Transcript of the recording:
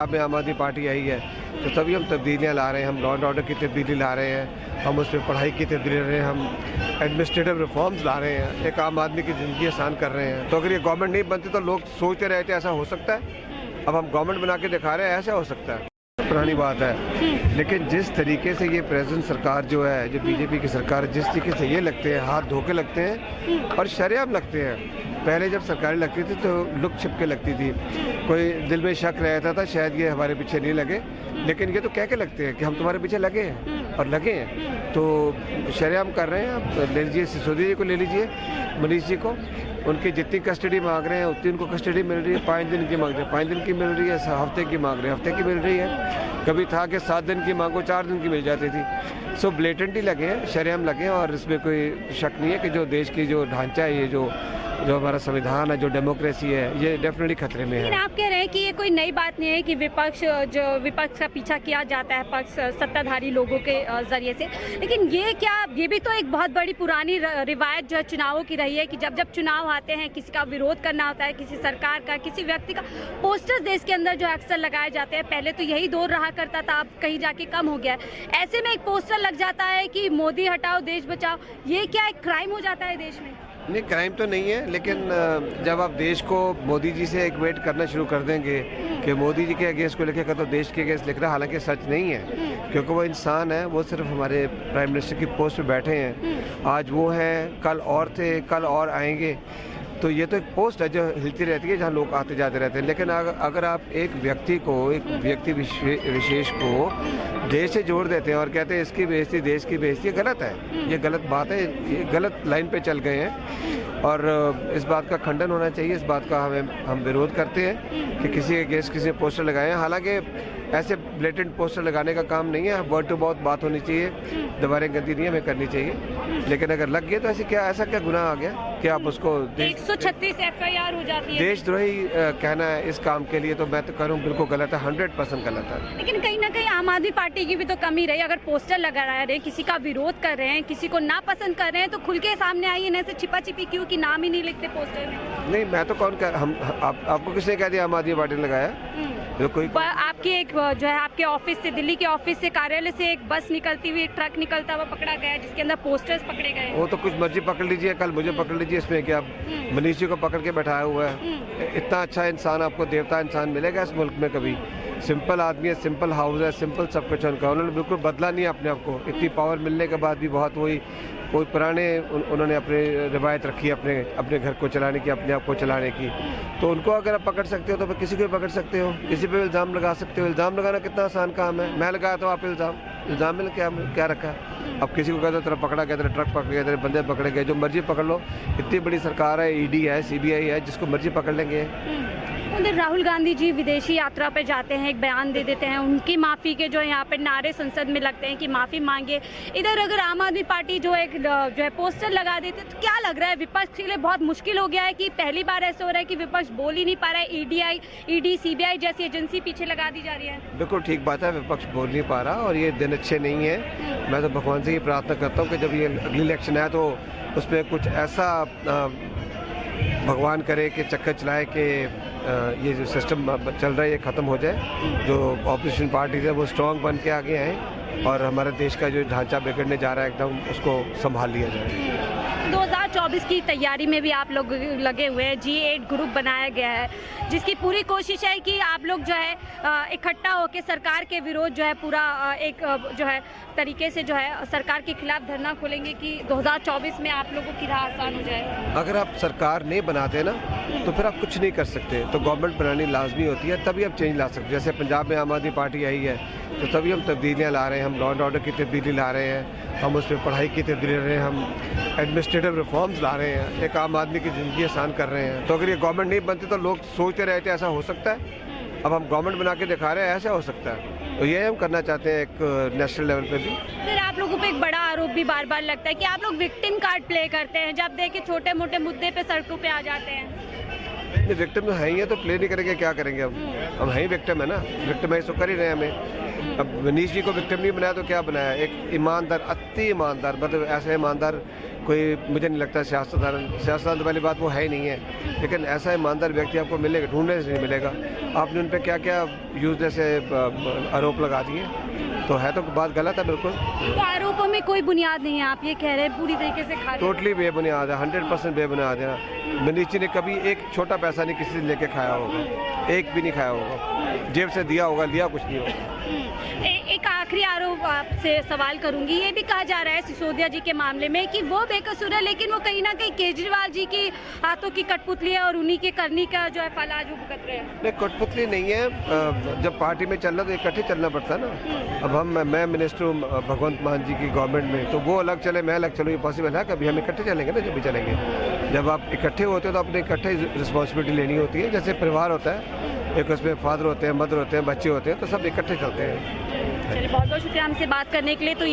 अब आम आदमी पार्टी आई है तो तभी हम तब्दीलियाँ ला रहे हैं। हम लॉ एंड ऑर्डर की तब्दीली ला रहे हैं, हम उसमें पढ़ाई की तब्दीली ला रहे हैं, हम एडमिनिस्ट्रेटिव रिफॉर्म्स ला रहे हैं, एक आम आदमी की ज़िंदगी आसान कर रहे हैं। तो अगर ये गवर्नमेंट नहीं बनती तो लोग सोचते रहते ऐसा हो सकता है, अब हम गवर्नमेंट बना के दिखा रहे हैं ऐसा हो सकता है। पुरानी बात है, लेकिन जिस तरीके से ये प्रेजेंट सरकार जो है, जो बीजेपी की सरकार, जिस तरीके से ये लगते हैं, हाथ धो के लगते हैं और शरेआम लगते हैं। पहले जब सरकारें लगती थी तो लुक छिप के लगती थी, कोई दिल में शक रहता था शायद ये हमारे पीछे नहीं लगे, लेकिन ये तो कह के लगते हैं कि हम तुम्हारे पीछे लगे हैं और लगे हैं तो शरेआम कर रहे हैं। आप ले लीजिए सिसोदिया जी को, ले लीजिए मनीष जी को, उनकी जितनी कस्टडी मांग रहे हैं उतनी उनको कस्टडी मिल रही है। 5 दिन की मांग रहे हैं, 5 दिन की मिल रही है, हफ्ते की मांग रहे हैं, हफ्ते की मिल रही है। कभी था कि 7 दिन की मांगो 4 दिन की मिल जाती थी। सो ब्लेटेंटली लगे हैं, शरेआम लगे हैं और इसमें कोई शक नहीं है कि जो देश की जो ढांचा है, ये जो हमारा संविधान है, जो डेमोक्रेसी है, ये डेफिनेटली खतरे में है। लेकिन आप कह रहे हैं कि ये कोई नई बात नहीं है कि विपक्ष का पीछा किया जाता है पक्ष सत्ताधारी लोगों के जरिए से, लेकिन ये भी तो एक बहुत बड़ी पुरानी रिवायत जो चुनावों की रही है कि जब जब चुनाव आते हैं किसी का विरोध करना होता है, किसी सरकार का, किसी व्यक्ति का, पोस्टर्स देश के अंदर जो अक्सर लगाए जाते हैं। पहले तो यही दौर रहा करता था, अब कहीं जाके कम हो गया है। ऐसे में एक पोस्टर लग जाता है कि मोदी हटाओ देश बचाओ, ये क्या एक क्राइम हो जाता है देश में? नहीं, क्राइम तो नहीं है, लेकिन जब आप देश को मोदी जी से इक्वेट करना शुरू कर देंगे कि मोदी जी के अगेंस्ट को लिखेगा तो देश के अगेंस्ट लिख रहा, हालांकि सच नहीं है, क्योंकि वो इंसान है, वो सिर्फ हमारे प्राइम मिनिस्टर की पोस्ट पे बैठे हैं। आज वो हैं, कल और थे, कल और आएंगे। तो ये तो एक पोस्ट है जो हिलती रहती है, जहाँ लोग आते जाते रहते हैं। लेकिन अगर आप एक व्यक्ति को, एक व्यक्ति विशेष को देश से जोड़ देते हैं और कहते हैं इसकी बेइज्जती, देश की बेइज्जती, गलत है, ये गलत बात है, ये गलत लाइन पे चल गए हैं और इस बात का खंडन होना चाहिए। इस बात का हम विरोध करते हैं कि किसी के अगेंस्ट किसी ने पोस्टर लगाए हैं। हालांकि ऐसे ब्लेटेंट पोस्टर लगाने का काम नहीं है, वर्ड टू बहुत बात होनी चाहिए, दीवारें गंदी नहीं हमें करनी चाहिए। लेकिन अगर लग गए तो ऐसा क्या गुनाह आ गया कि आप उसको 136 FIR हो जाती है। देशद्रोही कहना है इस काम के लिए, तो मैं तो करूँ बिल्कुल गलत है, 100% गलत है। लेकिन कहीं ना कहीं आम आदमी पार्टी की भी तो कमी रही। अगर पोस्टर लगा रहे हैं, किसी का विरोध कर रहे हैं, किसी को नापसंद कर रहे हैं, तो खुल के सामने आइए, न से छिपा छिपी क्यों कि नाम ही नहीं लिखते पोस्टर में। नहीं, मैं तो कौन कर, आपको किसने कह दिया आम आदमी पार्टी ने लगाया? कोई आपकी एक जो है आपके ऑफिस से, दिल्ली के ऑफिस से, कार्यालय से एक बस निकलती हुई, ट्रक निकलता हुआ पकड़ा गया जिसके अंदर पोस्टर्स पकड़े गए। वो तो कुछ मर्जी पकड़ लीजिए, कल मुझे पकड़ लीजिए, इसमें क्या मनीष जी को पकड़ के बैठाया हुआ है। इतना अच्छा इंसान आपको, देवता इंसान मिलेगा इस मुल्क में कभी? सिंपल आदमी है, सिंपल हाउस है, सिंपल सब कुछ उनका, उन्होंने बिल्कुल बदला नहीं अपने आप को। इतनी पावर मिलने के बाद भी बहुत कोई पुराने उन्होंने अपने रिवायत रखी है अपने घर को चलाने की, अपने आप को चलाने की। तो उनको अगर आप पकड़ सकते हो तो फिर किसी को भी पकड़ सकते हो, किसी पे इल्ज़ाम लगा सकते हो। इल्ज़ाम लगाना कितना आसान काम है। मैं लगाया तो आप इल्ज़ाम में क्या रखा है? अब किसी को कहते हो तेरा पकड़ा गया, तेरा ट्रक पकड़ गया, तेरे बंदे पकड़े गए, जो मर्जी पकड़ लो। इतनी बड़ी सरकार है, ED है, CBI है, जिसको मर्जी पकड़ लेंगे। उधर राहुल गांधी जी विदेशी यात्रा पे जाते हैं, एक बयान दे देते हैं, उनकी माफ़ी के जो यहाँ पे नारे संसद में लगते हैं कि माफ़ी मांगे। इधर अगर आम आदमी पार्टी जो है पोस्टर लगा देते, तो क्या लग रहा है विपक्ष के लिए बहुत मुश्किल हो गया है कि पहली बार ऐसा हो रहा है कि विपक्ष बोल ही नहीं पा रहा है, ED CBI जैसी एजेंसी पीछे लगा दी जा रही है? बिल्कुल ठीक बात है, विपक्ष बोल नहीं पा रहा और ये दिन अच्छे नहीं है। मैं तो भगवान से ही प्रार्थना करता हूँ कि जब ये अगली इलेक्शन आए तो उसमें कुछ ऐसा भगवान करे कि चक्कर चलाए कि ये जो सिस्टम चल रहा है ये ख़त्म हो जाए, जो ऑपोजिशन पार्टीज है वो स्ट्रॉन्ग बन के आगे आए और हमारे देश का जो ढांचा बिगड़ने जा रहा है एकदम उसको संभाल लिया जाए। 2024 की तैयारी में भी आप लोग लगे हुए हैं, G8 ग्रुप बनाया गया है जिसकी पूरी कोशिश है कि आप लोग जो है इकट्ठा होकर सरकार के विरोध जो है पूरा एक जो है तरीके से जो है सरकार के खिलाफ धरना खोलेंगे कि 2024 में आप लोगों की राह आसान हो जाए। अगर आप सरकार नहीं बनाते ना तो फिर आप कुछ नहीं कर सकते, तो गवर्नमेंट बनानी लाजमी होती है, तभी आप चेंज ला सकते। जैसे पंजाब में आम आदमी पार्टी आई है तो तभी हम तब्दीलियाँ ला रहे हैं, हम लॉ एंड ऑर्डर की तब्दीली ला रहे हैं, हम उसमें पढ़ाई की तब्दीली ला रहे हैं, हम एडमिनिस्ट्रेटिव रिफॉर्म्स ला रहे हैं, एक आम आदमी की ज़िंदगी आसान कर रहे हैं। तो अगर ये गवर्नमेंट नहीं बनती तो लोग सोचते रहते ऐसा हो सकता है, अब हम गवर्नमेंट बना के दिखा रहे हैं ऐसा हो सकता है। तो ये हम करना चाहते हैं एक नेशनल लेवल पे भी। फिर आप लोगों पे एक बड़ा आरोप भी बार बार लगता है कि आप लोग विक्टिम कार्ड प्ले करते हैं, जब देखिए छोटे मोटे मुद्दे पे सड़कों पे आ जाते हैं। विक्टिम है ही है तो प्ले नहीं करेंगे, क्या करेंगे? हम है ही विक्टिम है ना, विक्टिम है तो कर ही रहे हैं हमें। अब मनीष जी को विक्टिम नहीं बनाया तो क्या बनाया? एक ईमानदार, अति ईमानदार, मतलब ऐसे ईमानदार कोई मुझे नहीं लगता सियासतदान वाली बात वो है ही नहीं है, लेकिन ऐसा ईमानदार व्यक्ति आपको मिलेगा, ढूंढने से नहीं मिलेगा। आपने उन पर क्या क्या यूजलेस से आरोप लगा दिए, तो है तो बात गलत है बिल्कुल। तो आरोपों में कोई बुनियाद नहीं है, आप ये कह रहे हैं पूरी तरीके से खाली? टोटली बेबुनियाद है, 100% बेबुनियाद है। मनीषी ने कभी एक छोटा पैसा नहीं किसी से लेके खाया होगा, एक भी नहीं खाया होगा, जेब से दिया होगा, लिया कुछ नहीं होगा। एक आखिरी आरोप आपसे सवाल करूंगी, ये भी कहा जा रहा है सिसोदिया जी के मामले में कि वो बेकसूर है, लेकिन वो कहीं ना कहीं केजरीवाल जी की हाथों की कठपुतली है और उन्हीं के करनी का जो है फल आज वो भुगत रहे हैं। नहीं, कठपुतली नहीं है, जब पार्टी में चलना तो इकट्ठे चलना पड़ता है ना। अब मैं मिनिस्टर हूँ भगवंत मान जी की गवर्नमेंट में, तो वो अलग चले मैं अलग चलूँ, ये पॉसिबल है? कभी हम इकट्ठे चलेंगे ना, जब भी चलेंगे। जब आप इकट्ठे होते हो तो अपने इकट्ठे रिस्पॉन्सिबिलिटी लेनी होती है, जैसे परिवार होता है, एक उसमें फादर होते हैं, मदर होते हैं, बच्चे होते हैं, तो सब इकट्ठे चलते हैं। चलिए, बहुत बहुत शुक्रिया हमसे बात करने के लिए। तो